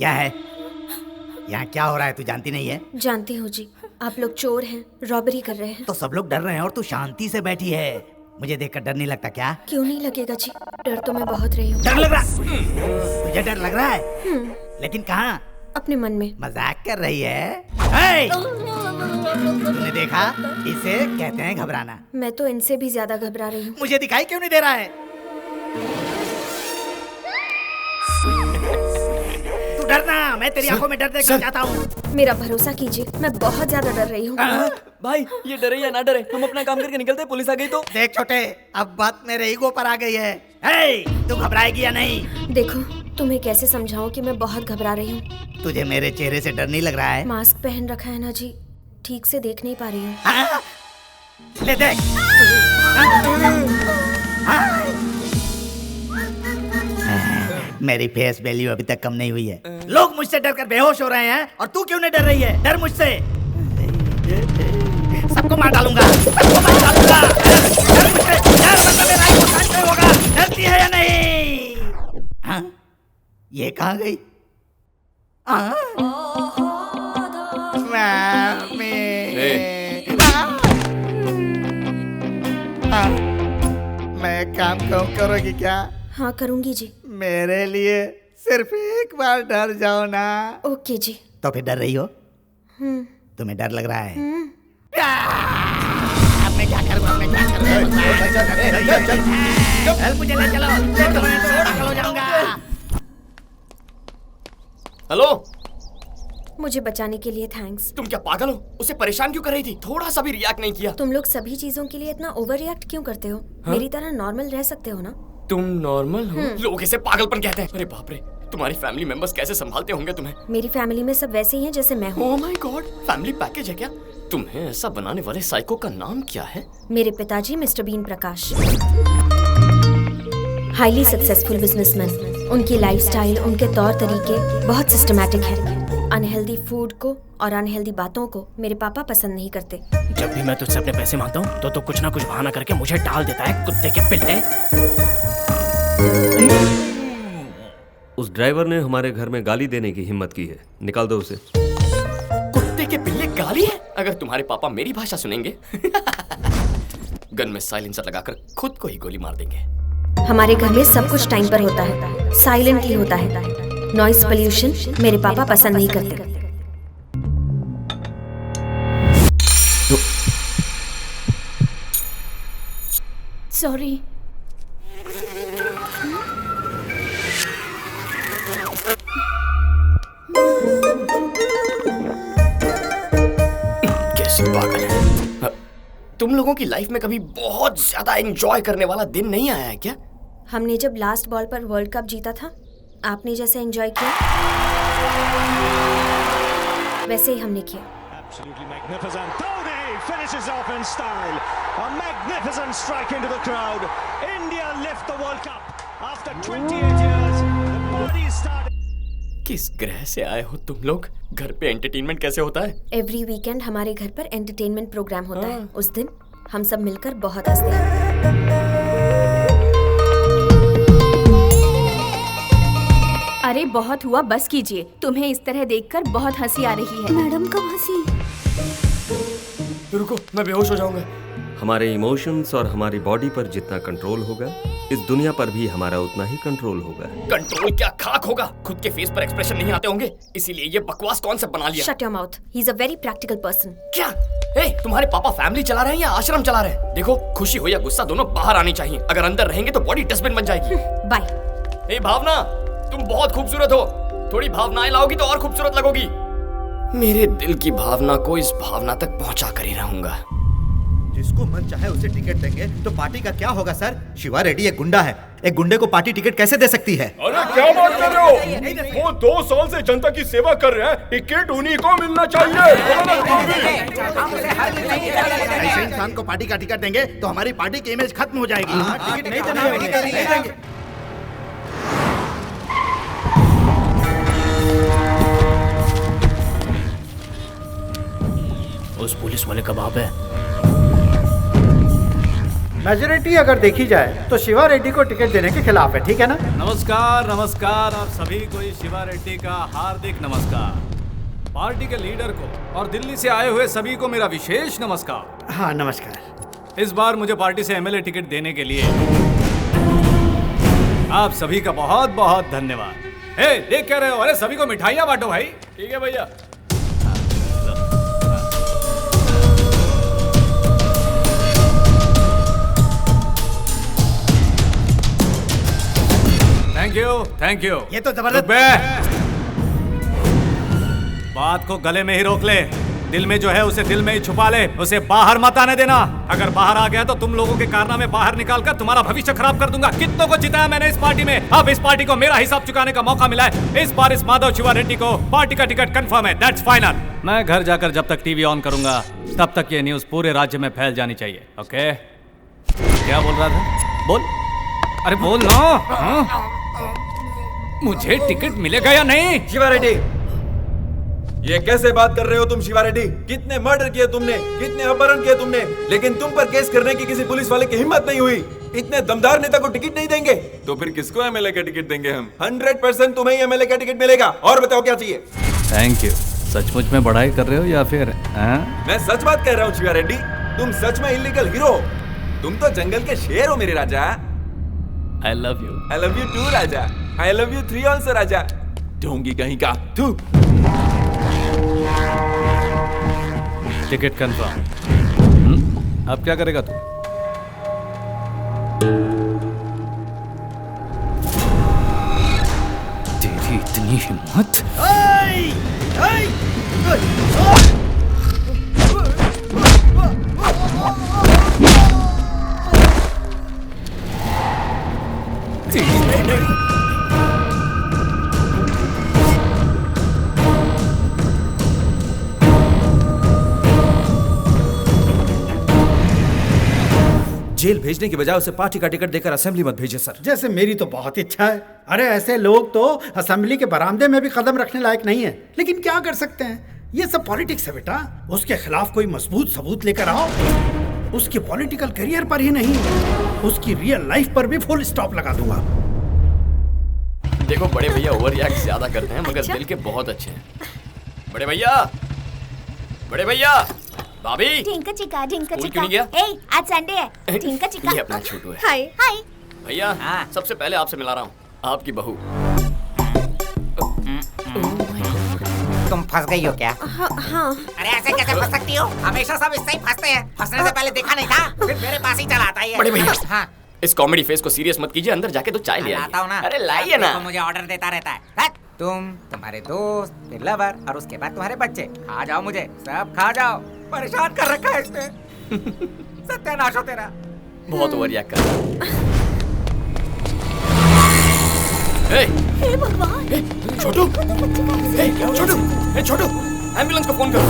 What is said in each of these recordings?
क्या है? यहाँ क्या हो रहा है तू जानती नहीं है? जानती हूँ जी, आप लोग चोर हैं, रॉबरी कर रहे हैं। तो सब लोग डर रहे हैं और तू शांति से बैठी है। मुझे देखकर डर नहीं लगता क्या? क्यों नहीं लगेगा जी, डर तो मैं बहुत रही हूँ। डर लग रहा? तुझे डर लग रहा है? लेकिन कहाँ? अपने मन में। मजाक कर रही है? हे! तूने देखा? इसे कहते हैं घबराना। मैं तो इनसे भी ज्यादा घबरा रही हूँ। मुझे दिखाई क्यों नहीं दे रहा है? तू डरना, मैं तेरी आंखों में डर देखना चाहता हूँ। मेरा भरोसा कीजिए, मैं बहुत ज्यादा डर रही हूँ। भाई ये डरे या ना डरे, हम अपना काम करके निकलते, पुलिस आ गई तो। देख छोटे, अब बात मेरे ईगो पर आ गई है। हे! तू घबराएगी या नहीं? देखो, तुम्हें कैसे समझाऊं कि मैं बहुत घबरा रही हूँ। तुझे मेरे चेहरे से डर नहीं लग रहा है? मास्क पहन रखा है ना जी, ठीक से देख नहीं पा रही हूँ। ले देख। मेरी फेस वैल्यू अभी तक कम नहीं हुई है। लोग मुझसे डरकर बेहोश हो रहे हैं और तू क्यों नहीं डर रही है? डर मुझसे। सबको मार डालूंगा, सबको मार डालूंगा। डर मुझसे, डर मतलब मेरा ईगो शांत नहीं होगा। डरती है या नहीं? हाँ? ये कहाँ गई? मैं काम क्यों करोगी क्या? हाँ करूँगी जी। मेरे लिए सिर्फ एक बार डर जाओ ना। ओके जी। तो फिर डर रही हो? तुम्हें डर लग रहा है? मैं क्या करूँ? मुझे ले चलो, मैं तो पागल हो जाऊंगा। हेलो, मुझे बचाने के लिए थैंक्स। तुम क्या पागल हो? उसे परेशान क्यों कर रही थी? थोड़ा सा भी रिएक्ट नहीं किया। तुम लोग सभी चीजों के लिए इतना ओवर रिएक्ट क्यों करते हो? मेरी तरह नॉर्मल रह सकते हो ना? तुम नॉर्मल हो? लोग इसे पागलपन कहते हैं। अरे बाप रे, तुम्हारी फैमिली मेंबर्स कैसे संभालते होंगे तुम्हें? मेरी फैमिली में सब वैसे ही हैं जैसे मैं हूँ। Oh my God, family package है क्या? तुम्हें ऐसा बनाने वाले साइको का नाम क्या है? मेरे पिताजी mister Bean Prakash, highly successful businessman. उनकी लाइफस्टाइल, उनके तौर तरीके बहुत सिस्टमैटिक है। अनहेल्दी फूड को और अनहेल्दी बातों को मेरे पापा पसंद नहीं करते। जब भी मैं तुझसे अपने पैसे मांगता हूँ तो कुछ ना कुछ बहाना करके मुझे टाल देता है, कुत्ते के पिल्ले। उस ड्राइवर ने हमारे घर में गाली देने की हिम्मत की है, निकाल दो उसे। कुत्ते के पिल्ले गाली है? अगर तुम्हारे पापा मेरी भाषा सुनेंगे गन में साइलेंसर लगाकर खुद को ही गोली मार देंगे। हमारे घर में सब कुछ टाइम पर होता है, साइलेंटली होता है। नॉइस पोल्यूशन मेरे पापा पसंद नहीं करते। सॉरी। कैसी पागल है। तुम लोगों की लाइफ में कभी बहुत ज्यादा एंजॉय करने वाला दिन नहीं आया है क्या? हमने जब लास्ट बॉल पर वर्ल्ड कप जीता था, आपने जैसे एंजॉय किया वैसे ही हमने किया। Absolutely magnificent. Dhoni finishes off in style. A magnificent strike into the crowd. India lift the World Cup after 28 years. The body started. किस ग्रह से आए हो तुम लोग? घर पे एंटरटेनमेंट कैसे होता है? एवरी वीकेंड हमारे घर पर एंटरटेनमेंट प्रोग्राम होता है। उस दिन हम सब मिलकर बहुत हंसते हैं। अरे बहुत हुआ, बस कीजिए। तुम्हें इस तरह देखकर बहुत हंसी आ रही है। मैडम कब हंसी? रुको, मैं बेहोश हो जाऊंगा। हमारे इमोशंस और हमारी बॉडी पर जितना कंट्रोल होगा, इस दुनिया पर भी हमारा उतना ही कंट्रोल होगा। कंट्रोल क्या खाक होगा? खुद के फेस पर एक्सप्रेशन नहीं आते होंगे, इसीलिए ये बकवास कौन सा बना लिया? Shut your mouth, he is a very practical person. क्या? तुम्हारे पापा फैमिली चला रहे हैं या आश्रम चला रहे हैं? देखो, खुशी हो या गुस्सा दोनों बाहर आनी चाहिए। अगर अंदर रहेंगे तो बॉडी डस्टबिन बन जाएगी। बाय। भावना, तुम बहुत खूबसूरत हो। थोड़ी भावनाएं लाओगी तो और खूबसूरत लगोगी। मेरे दिल की भावना को इस भावना तक पहुंचा कर ही रहूंगा। जिसको मन चाहे उसे टिकट देंगे तो पार्टी का क्या होगा सर? शिवा रेड्डी एक गुंडा है, एक गुंडे को पार्टी टिकट कैसे दे सकती है? अरे क्या बात कर रहे हो? वो 2 साल से जनता की सेवा कर रहे हैं, टिकट उन्हीं को मिलना चाहिए। ऐसे इंसान को पार्टी का टिकट देंगे तो हमारी पार्टी की इमेज खत्म हो जाएगी। टिकट नहीं देंगे। उस पुलिस वाले कबाब है। मेजोरिटी अगर देखी जाए तो शिवा रेड्डी को टिकट देने के खिलाफ है, ठीक है ना? नमस्कार नमस्कार आप सभी को इस शिवा रेड्डी का हार्दिक नमस्कार। पार्टी के लीडर को और दिल्ली से आए हुए सभी को मेरा विशेष नमस्कार। हाँ नमस्कार। इस बार मुझे पार्टी से एमएलए टिकट देने के लिए आप सभी का बहुत बहुत धन्यवाद। हे देख क्या रहे हो? अरे सभी को मिठाइयाँ बांटो भाई। ठीक है भैया। Thank you. ये तो जबरदस्त। बात को गले में ही रोक ले, दिल में जो है उसे दिल में ही छुपा ले, उसे बाहर मत आने देना। अगर बाहर आ गया तो तुम लोगों के कारनामे बाहर निकाल कर तुम्हारा भविष्य खराब कर दूंगा। कितनों को जिताया मैंने इस पार्टी में, अब इस पार्टी को मेरा हिसाब चुकाने का मौका मिला है। इस बार इस माधव शिवा रेड्डी को पार्टी का टिकट कंफर्म है, दैट्स फाइनल। मैं घर जाकर जब तक टीवी ऑन करूंगा तब तक ये न्यूज पूरे राज्य में फैल जानी चाहिए। ओके? क्या बोल रहा था? बोल, अरे बोल ना। मुझे टिकट मिलेगा या नहीं? शिवा रेड्डी, ये कैसे बात कर रहे हो तुम? शिवा रेड्डी, कितने मर्डर किए तुमने, कितने अपहरण किए तुमने, लेकिन तुम पर केस करने की किसी पुलिस वाले की हिम्मत नहीं हुई। इतने दमदार नेता को टिकट नहीं देंगे तो फिर किसको एमएलए का टिकट देंगे हम? 100% तुम्हें एमएलए का टिकट मिलेगा। और बताओ क्या चाहिए? Thank you. सचमुच में बढ़ाई कर रहे हो या फिर? मैं सच बात कह रहा हूँ शिवा रेड्डी, तुम सच में इलीगल हीरो हो। तुम तो जंगल के शेर हो मेरे राजा। I love you. I love you too Raja. I love you 3 also राजा। ढोंगी कहीं का तू। Ticket confirm. अब क्या करेगा तू? तेरी इतनी हिम्मत? जेल भेजने की बजाय उसे पार्टी का टिकट देकर असेंबली मत भेजिए सर। जैसे मेरी तो बहुत इच्छा है। अरे ऐसे लोग तो असेंबली के बरामदे में भी कदम रखने लायक नहीं है, लेकिन क्या कर सकते हैं, ये सब पॉलिटिक्स है बेटा। उसके खिलाफ कोई मजबूत सबूत लेकर आओ। उसके पॉलिटिकल करियर पर ही नहीं, उसकी रियल लाइफ पर भी फुल स्टॉप लगा दूंगा। देखो बड़े भैया ओवर रिएक्ट ज्यादा करते हैं मगर दिल के बहुत अच्छे हैं। बड़े भैया, बड़े भैया, भाभी। ढिंका चिका, ढिंका स्कूल चिका। क्यों नहीं गया? ए, आज संडे है। ढिंका चिका। ये अपना छोटू है। हाय हाय। भैया सबसे पहले आपसे मिला रहा हूँ, आपकी बहू। तुम फंस गई हो क्या? हाँ। अरे ऐसे कैसे फंस सकती हो? हमेशा सब इससे ही फंसते हैं। फंसने से पहले देखा नहीं था, फिर मेरे पास ही चला आता है। बड़े भैया, हाँ। इस कॉमेडी फेस को सीरियस मत कीजिए, अंदर जाके तो चाय ले लाता हूँ ना। अरे लाइए ना। मुझे ऑर्डर देता रहता है। तुम, तुम्हारे दोस्त, फिर लवर और उसके बाद तुम्हारे बच्चे। खा जाओ मुझे, सब खा जाओ। परेशान कर रखा है इसने। सत्यानाश हो तेरा। बहुत ओवर रिएक्ट कर रहा है। हे भगवान। छोटू, छोटू, छोटू, एम्बुलेंस को फोन करो।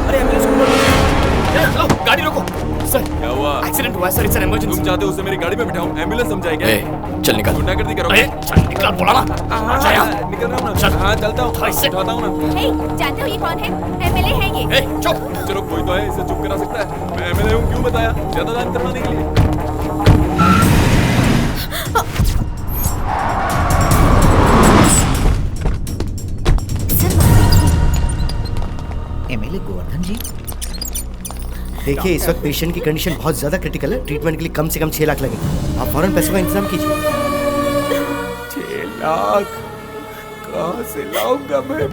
अरे एम्बुलेंस को फोन करो। चलो गाड़ी रोको। सर क्या हुआ? एक्सीडेंट हुआ है सर, इट्स एन इमरजेंसी। तुम चाहते हो उसे मेरी गाड़ी में बिठाऊं? एम्बुलेंस समझाए क्या? चल निकल। गुंडागर्दी करोगे? चल निकल, बोला ना। निकल रहा हूँ ना। हाँ चलता हूँ, उठाता हूँ ना। हे, जानते हो ये कौन है? एमएलए है ये। चुप। चलो कोई तो है, इसे चुप करा सकता है। मैं एमएलए हूँ, क्यों बताया? ज्यादा दान करवाने के लिए। एमएलए गोवर्धन जी, देखिए इस वक्त पेशेंट की कंडीशन बहुत ज्यादा क्रिटिकल है। ट्रीटमेंट के लिए कम से कम 6 लाख लगेगा। आप फौरन पैसों का इंतजाम कीजिए। 6 लाख कहाँ से लाऊंगा मैं?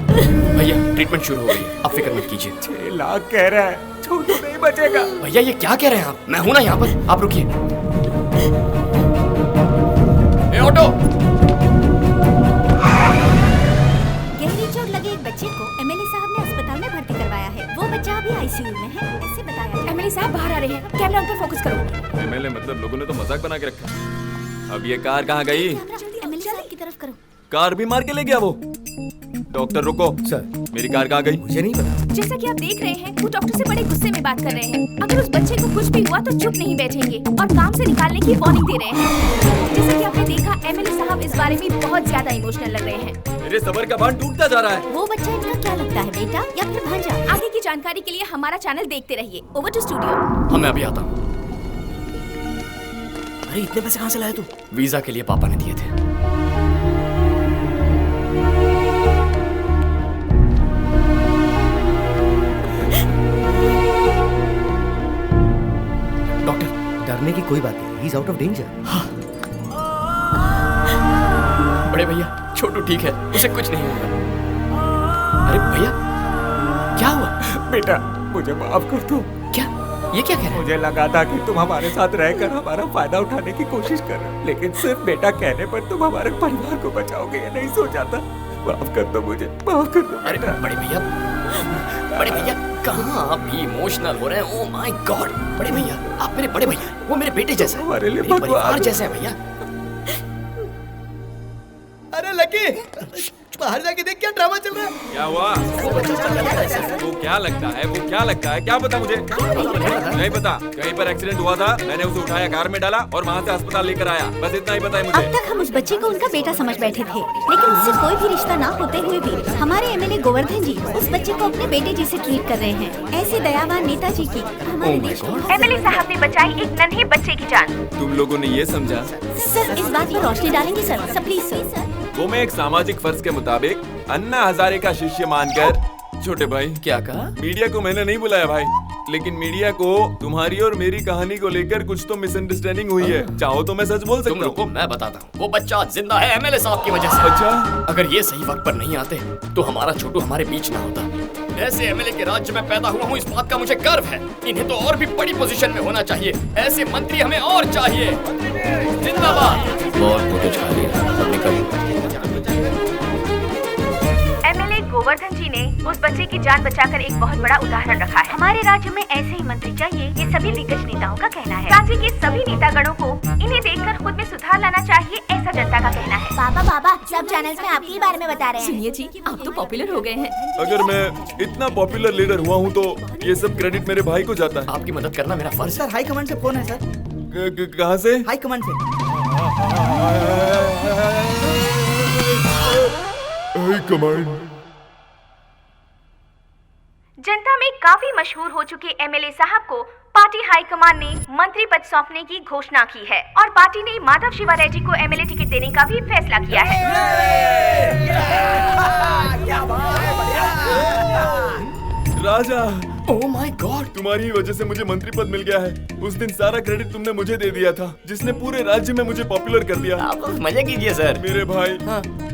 भैया ट्रीटमेंट शुरू हो गई है, आप फिक्र मत कीजिए। 6 लाख कह रहा है, छोटू नहीं बचेगा। भैया ये क्या कह रहे हैं आप? मैं हूं ना यहाँ पर, आप रुकिए। ऑटो। गहरी चोट लगे एक बच्चे को एमएलए साहब ने अस्पताल में भर्ती करवाया है। वो बच्चा अभी आईसीयू में है, ऐसे बताया। एमएलए साहब बाहर आ रहे हैं, कैमरा उन पर फोकस करो। एमएलए मतलब लोगों ने तो मजाक बना के रखा। अब ये कार कहाँ गई? एमएलए साहब की तरफ करो। कार भी मार के ले गया वो। डॉक्टर रुको। सर मेरी कार कहाँ गई? मुझे नहीं पता। जैसा कि आप देख रहे हैं, वो डॉक्टर से बड़े गुस्से में बात कर रहे हैं। अगर उस बच्चे को कुछ भी हुआ तो चुप नहीं बैठेंगे और काम से निकालने की वार्निंग दे रहे हैं। जैसा कि आपने देखा, एमएलए साहब इस बारे में बहुत ज्यादा इमोशनल लग रहे हैं। मेरे सबर का बांध टूटता जा रहा है। वो बच्चा इनका क्या लगता है, बेटा या फिर भांजा? आगे की जानकारी के लिए हमारा चैनल देखते रहिए। Over to studio. हाँ मैं अभी आता हूँ। अरे इतने पैसे कहाँ से लाए तू? वीजा के लिए पापा ने दिए थे। डॉक्टर, डरने की कोई बात नहीं, he is out of danger. बड़े भैया, छोटू ठीक है, उसे कुछ नहीं होगा। अरे भैया, क्या हुआ? बेटा, मुझे माफ कर दो। क्या? ये क्या कह रहे? मुझे लगा था कि तुम हमारे साथ रहकर हमारा फायदा उठाने की कोशिश कर रहे हो, लेकिन सिर्फ बेटा कहने पर तुम हमारे परिवार को बचाओगे ये नहीं सोचा था। माफ कर दो मुझे, माफ कर दो। अरे बड़े भैया कहाँ आप भी इमोशनल हो रहे हैं? ओह माय गॉड, बड़े भैया, आप मेरे बड़े भैया, वो मेरे बेटे जैसे हैं, हमारे लिए मेरे परिवार जैसे हैं भैया। अरे लकी, बाहर जाके देख क्या ड्रामा चल रहा है। क्या हुआ? वो क्या लगता है? वो क्या लगता है? क्या पता मुझे? नहीं पता। कहीं पर एक्सीडेंट हुआ था, मैंने उसे उठाया, कार में डाला और वहाँ से अस्पताल लेकर आया, बस इतना ही पता है मुझे। अब तक हम उस बच्चे को उनका बेटा समझ बैठे थे, लेकिन उससे कोई भी रिश्ता ना होते हुए भी हमारे एमएलए गोवर्धन जी उस बच्चे को अपने बेटे जैसे ट्रीट कर रहे हैं। ऐसे दयावान नेताजी की हमारे देश को एमएलए साहब ने बचाई एक नन्हे बच्चे की जान। तुम लोगों ने ये समझा? सर, इस बात पर रोशनी डालेंगे सर, प्लीज सर। वो मैं एक सामाजिक फर्ज के मुताबिक अन्ना हजारे का शिष्य मानकर। छोटे भाई, क्या कहा? मीडिया को मैंने नहीं बुलाया भाई, लेकिन मीडिया को तुम्हारी और मेरी कहानी को लेकर कुछ तो मिसअंडरस्टैंडिंग हुई है। चाहो तो मैं सच बोल सकता हूँ। मैं बताता हूँ, वो बच्चा जिंदा है एमएलए साहब की वजह से। अच्छा, अगर ये सही वक्त पर नहीं आते तो हमारा छोटू हमारे बीच ना होता। ऐसे एमएलए के राज्य में पैदा हुआ हूँ, इस बात का मुझे गर्व है। इन्हें तो और भी बड़ी पोजीशन में होना चाहिए, ऐसे मंत्री हमें और चाहिए। जिंदाबाद। बहुत फुटेज खा लिया, अब निकल। एमएलए गोवर्धन जी ने उस बच्चे की जान बचाकर एक बहुत बड़ा उदाहरण रखा है। हमारे राज्य में ऐसे ही मंत्री चाहिए, ये सभी दिग्गज नेताओं का कहना है। राज्य के सभी नेतागणों को इन्हें देखकर खुद में सुधार लाना चाहिए, ऐसा जनता का कहना है। बाबा, सब चैनल्स में आपके ही बारे में बता रहे हैं। सुनिए जी, आप तो पॉपुलर हो गए हैं। अगर मैं इतना पॉपुलर लीडर हुआ हूँ तो ये सब क्रेडिट मेरे भाई को जाता है। आपकी मदद करना मेरा फर्ज है। सर, हाई कमांड से फोन है सर। कहाँ से? हाई कमांड से। High command. जनता में काफी मशहूर हो चुके एमएलए साहब को पार्टी हाईकमान ने मंत्री पद सौंपने की घोषणा की है और पार्टी ने माधव शिवा रेड्डी को एमएलए टिकट देने का भी फैसला किया है। राजा, ओह माय गॉड, तुम्हारी वजह से मुझे मंत्री पद मिल गया है। उस दिन सारा क्रेडिट तुमने मुझे दे दिया था, जिसने पूरे राज्य में मुझे पॉपुलर कर दिया। आप मजे कीजिए सर। मेरे भाई,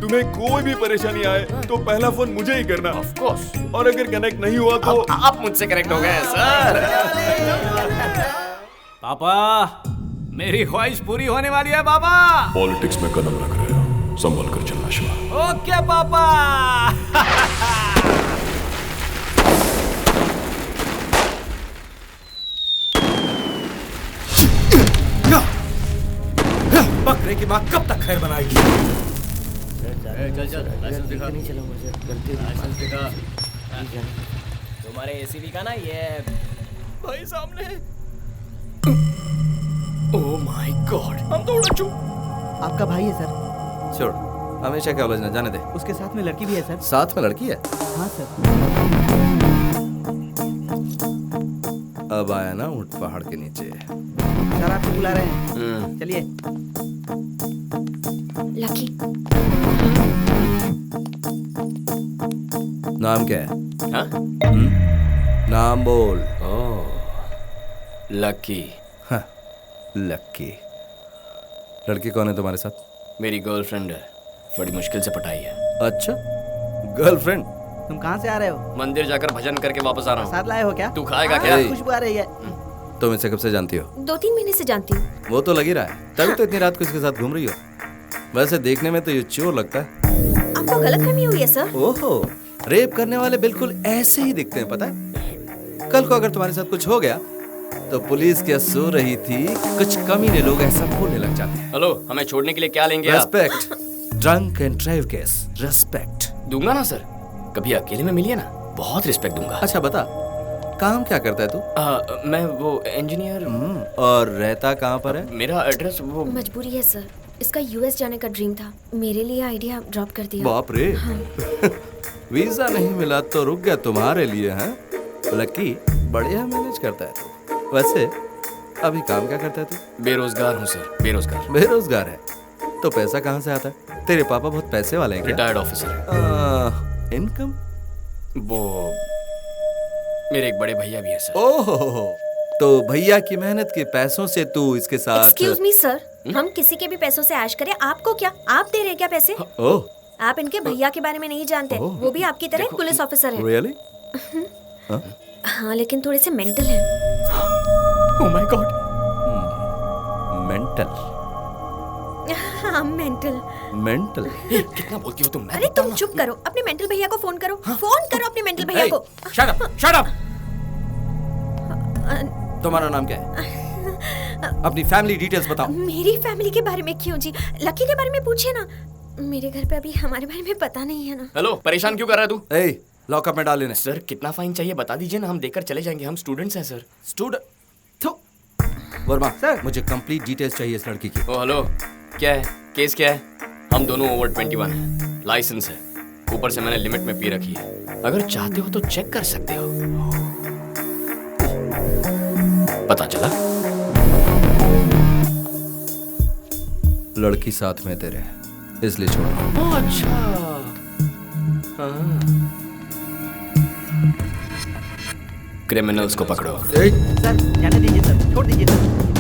तुम्हें कोई भी परेशानी आए तो पहला फोन मुझे ही करना। Of course. और अगर कनेक्ट नहीं हुआ तो आप मुझसे कनेक्ट हो गए सर। पापा, मेरी ख्वाहिश पूरी होने वाली है पापा। पॉलिटिक्स में कदम रख रहे हो, संभल कर चलना शिवा। ओके पापा। बकरे की माँ कब तक खैर बनाएगी? चल तुम्हारे एसीबी का ना ये भाई सामने। ओह माय गॉड, हम तो उड़ चुके। आपका भाई है सर। छोड़, हमेशा क्या उलझना, जाने दे। उसके साथ में लड़की भी है सर। साथ में लड़की है? हाँ सर। अब आया ना ऊंट पहाड़ के नीचे। सर, आपको बुला रहे हैं, चलिए। लकी, नाम क्या है? हाँ? नाम बोल। लकी। हाँ, लकी। लड़की कौन है तुम्हारे साथ? मेरी गर्लफ्रेंड है, बड़ी मुश्किल से पटाई है। अच्छा, गर्लफ्रेंड? तुम कहाँ से आ रहे हो? मंदिर जाकर भजन करके वापस आ रहा हूँ। साथ लाए हो क्या? तू खाएगा क्या? खुशबू आ रही है। तुम इसे कब से जानती हो? 2-3 महीने से जानती हूँ। वो तो लग ही रहा है, तभी तो इतनी रात को इसके साथ घूम रही हो। वैसे देखने में तो ये चोर लगता है। आपको गलतफहमी हुई है सर। ओहो, रेप करने वाले बिल्कुल ऐसे ही दिखते हैं, पता है? कल को अगर तुम्हारे साथ कुछ हो गया तो पुलिस क्या सो रही थी, कुछ कमीने लोग ऐसा बोलने लग जाते हैं। हेलो, हमें छोड़ने के लिए क्या लेंगे? Respect. Drunk and drive case, respect दूंगा ना सर। कभी अकेले में मिलिए ना, बहुत रिस्पेक्ट दूंगा। अच्छा बता, काम क्या करता है तू? मैं वो इंजीनियर। और रहता कहाँ पर है? मेरा एड्रेस वो। मजबूरी है सर, इसका यूएस जाने का ड्रीम था, मेरे लिए आइडिया ड्रॉप कर दिया। बाप रे। हाँ। वीजा नहीं मिला तो रुक गया तुम्हारे लिए, हैं? लकी बढ़िया मैनेज करता है तू। वैसे अभी काम क्या करता है तू? बेरोजगार हूँ सर, बेरोजगार। बेरोजगार है तो पैसा कहाँ से आता है? तेरे पापा बहुत पैसे वाले हैं क्या? Retired officer. इनकम? वो मेरे एक बड़े भैया भी है सर। ओहो, तो भैया की मेहनत के पैसों से तू इसके साथ? एक्सक्यूज मी सर, हम किसी के भी पैसों से ऐश करें, आपको क्या? आप दे रहे हैं क्या पैसे? ओह, आप इनके भैया के बारे में नहीं जानते, वो भी आपकी तरह एक पुलिस ऑफिसर है। रियली? हाँ, लेकिन थोड़े से मेंटल है। Oh my God. मेंटल? हाँ, मेंटल। मेंटल? कितना बोलती हो तुम? अरे तुम चुप करो, अपने मेंटल भैया को फोन करो। फोन करो अपने मेंटल भैया को। Shut up, shut up. तुम्हारा नाम क्या है? अपनी फैमिली डिटेल्स बताओ। मेरी फैमिली के बारे में क्यों जी? लकी के बारे में पूछे ना। मेरे घर पे अभी हमारे बारे में पता नहीं है ना। हेलो, परेशान क्यों कर रहा है तू? ए, लॉकअप में डाल लेना। सर कितना फाइन चाहिए बता दीजिए ना, हम देकर चले जाएंगे, हम स्टूडेंट्स हैं सर। स्टूडेंट? वर्मा सर, मुझे कंप्लीट डिटेल्स चाहिए इस लड़की की। ओ हेलो, क्या है केस? क्या है? हम दोनों ओवर 21 हैं, लाइसेंस है, ऊपर से मैंने लिमिट में पी रखी है। अगर चाहते हो तो चेक कर सकते हो। पता चला? लड़की साथ में तेरे, इसलिए छोड़। अच्छा। क्रिमिनल्स को पकड़ो। सर जाने दीजिए सर, छोड़ दीजिए सर।